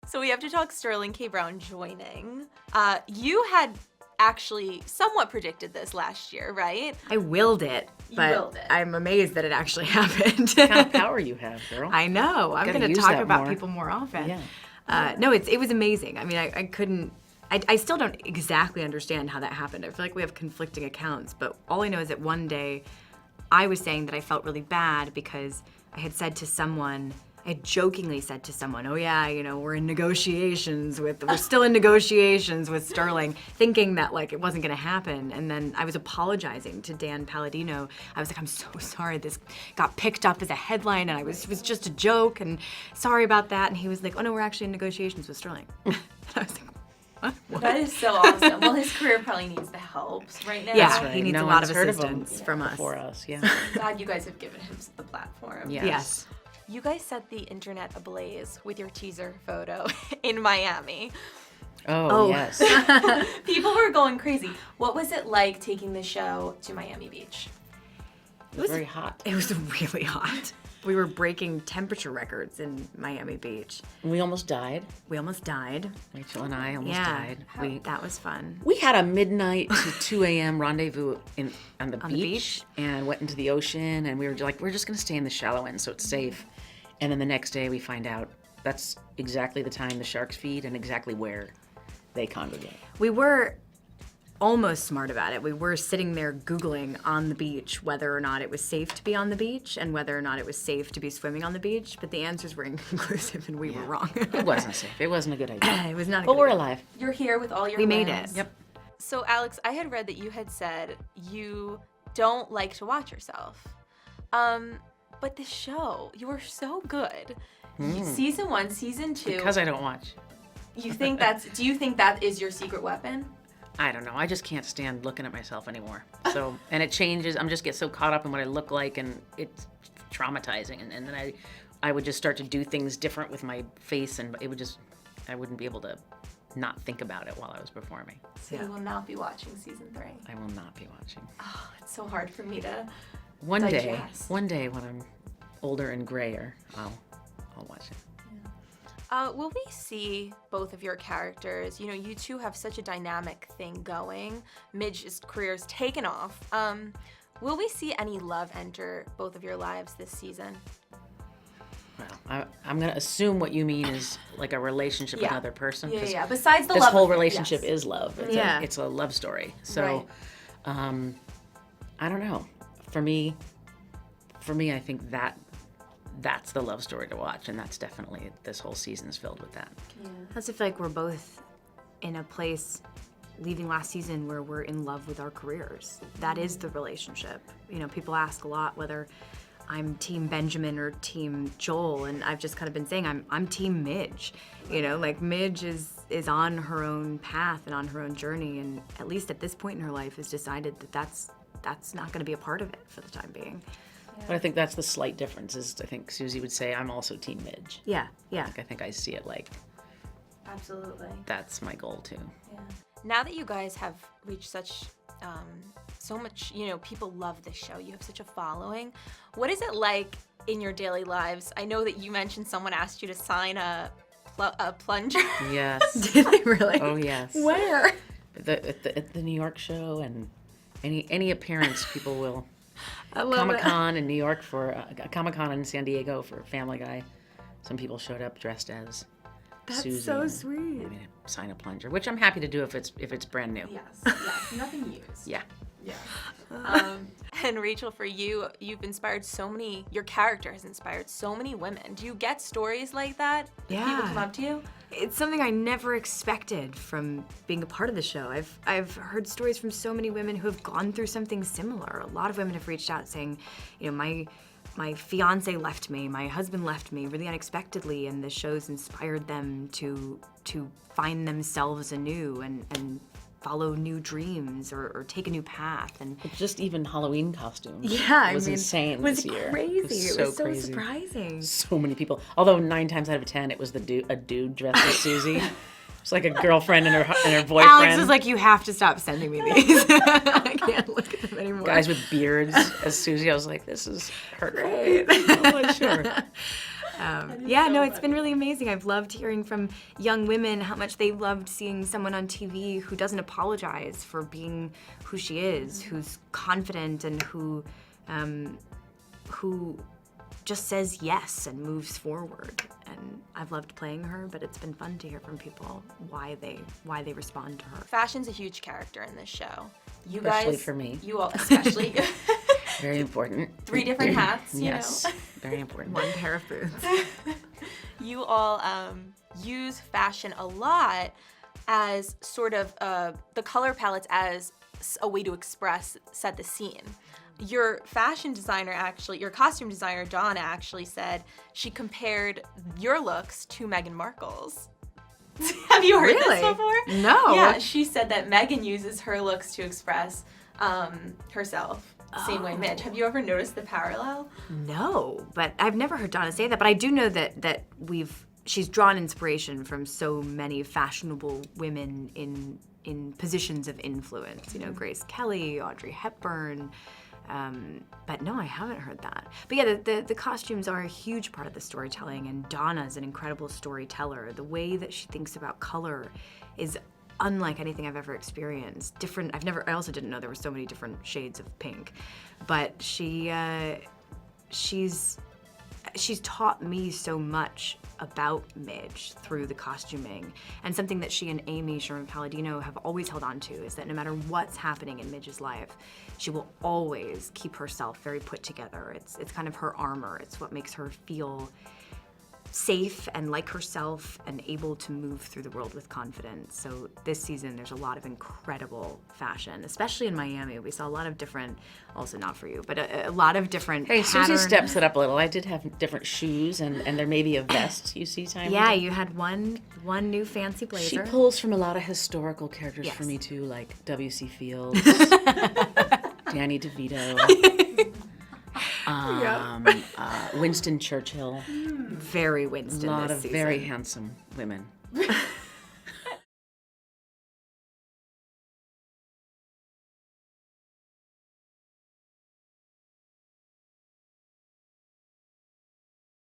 So we have to talk Sterling K. Brown joining. You had actually somewhat predicted this last year, right? I willed it, but I'm amazed that it actually happened. What kind of power you have, girl. I know. I'm going to talk about people more often. Yeah. No, it was amazing. I mean, I still don't exactly understand how that happened. I feel like we have conflicting accounts, but all I know is that one day I was saying that I felt really bad because I had jokingly said to someone, oh yeah, we're still in negotiations with Sterling, thinking that like it wasn't gonna happen. And then I was apologizing to Dan Palladino. I was like, I'm so sorry this got picked up as a headline and it was just a joke and sorry about that. And he was like, oh no, we're actually in negotiations with Sterling. And I was like, what? That is so awesome. Well, his career probably needs the help right now. Yeah, right. He needs a lot of assistance from us. Before us, yeah. God, you guys have given him the platform. Yes. You guys set the internet ablaze with your teaser photo in Miami. Oh, yes. People were going crazy. What was it like taking the show to Miami Beach? It was very hot. It was really hot. We were breaking temperature records in Miami Beach. We almost died. Rachel and I almost died. That was fun. We had a midnight to 2 a.m. rendezvous on the beach and went into the ocean, and we were like, we're just going to stay in the shallow end so it's safe. And then the next day we find out that's exactly the time the sharks feed and exactly where they congregate. We were almost smart about it. We were sitting there Googling on the beach whether or not it was safe to be on the beach and whether or not it was safe to be swimming on the beach, but the answers were inconclusive and we were wrong. It wasn't safe. It wasn't a good idea. It was not a But good we're idea. alive. You're here with all your We wins. made it. Yep. So, Alex, I had read that you had said you don't like to watch yourself. But this show, you are so good. Season 1, Season 2. Because I don't watch. Do you think that is your secret weapon? I don't know. I just can't stand looking at myself anymore. So, and it changes. I'm just get so caught up in what I look like, and it's traumatizing. And then I would just start to do things different with my face, and I wouldn't be able to not think about it while I was performing. So you will not be watching Season 3. I will not be watching. Oh, it's so hard for me to One digest. day when I'm older and grayer, I'll watch it. Will we see both of your characters? You two have such a dynamic thing going. Midge's career's taken off. Will we see any love enter both of your lives this season? Well, I'm going to assume what you mean is like a relationship with another person. Yeah. Besides the this love. This whole relationship is love. Yeah. It's a love story. So, I don't know. For me, I think that's the love story to watch, and that's definitely, this whole season's filled with that. Yeah. I also feel like we're both in a place leaving last season where we're in love with our careers. That is the relationship. People ask a lot whether I'm team Benjamin or team Joel, and I've just kind of been saying I'm team Midge. Like Midge is on her own path and on her own journey, and at least at this point in her life has decided that that's not going to be a part of it for the time being. But I think that's the slight difference is I think Susie would say I'm also team Midge. Yeah. I think I see it like Absolutely. that's my goal too. Yeah. Now that you guys have reached such so much, people love this show. You have such a following. What is it like in your daily lives? I know that you mentioned someone asked you to sign a plunger. Yes. Did they really? Oh yes. Where? At the New York show, and any appearance, people will. I love Comic-Con in New York for Comic-Con in San Diego for Family Guy. Some people showed up dressed as Susie. That's so sweet. I mean, sign a plunger, which I'm happy to do if it's brand new. Yes, nothing used. Yeah. And Rachel, for you, your character has inspired so many women. Do you get stories like that? Yeah. People come up to you? It's something I never expected from being a part of the show. I've heard stories from so many women who have gone through something similar. A lot of women have reached out saying, my fiance left me, my husband left me really unexpectedly, and the show's inspired them to find themselves anew and follow new dreams or take a new path. And just even Halloween costumes. Yeah, it was insane this year. Crazy. It was so crazy. Surprising. So many people. Although 9 times out of 10, it was a dude dressed as Susie. It's like a girlfriend and her boyfriend. Alex was like, you have to stop sending me these. I can't look at them anymore. Guys with beards as Susie. I was like, this is hurtful. I'm not sure. It's been really amazing. I've loved hearing from young women how much they loved seeing someone on TV who doesn't apologize for being who she is, who's confident and who just says yes and moves forward. And I've loved playing her, but it's been fun to hear from people why they respond to her. Fashion's a huge character in this show. You especially guys, for me. You all, especially. Very important. 3 different hats, you yes, know. very important. One pair of boots. You all use fashion a lot as sort of the color palettes as a way to set the scene. Your fashion designer your costume designer, Donna, actually said she compared your looks to Meghan Markle's. Have you heard this before? No. Yeah, she said that Meghan uses her looks to express herself. Same way, Mitch. Have you ever noticed the parallel? No, but I've never heard Donna say that. But I do know that she's drawn inspiration from so many fashionable women in positions of influence. You know, Grace Kelly, Audrey Hepburn. But no, I haven't heard that. But yeah, the costumes are a huge part of the storytelling, and Donna's an incredible storyteller. The way that she thinks about color is unlike anything I've ever experienced. I also didn't know there were so many different shades of pink. But she's taught me so much about Midge through the costuming. And something that she and Amy Sherman-Palladino have always held on to is that no matter what's happening in Midge's life, she will always keep herself very put together. It's kind of her armor. It's what makes her feel safe and like herself and able to move through the world with confidence. So this season there's a lot of incredible fashion, especially in Miami. We saw a lot of different, also not for you, but a lot of different Susie steps it up a little. I did have different shoes and there may be a vest you see time. Yeah, you had one new fancy blazer. She pulls from a lot of historical characters for me too, like W.C. Fields, Danny DeVito. Winston Churchill. Very Winston. A lot this of season. very handsome women.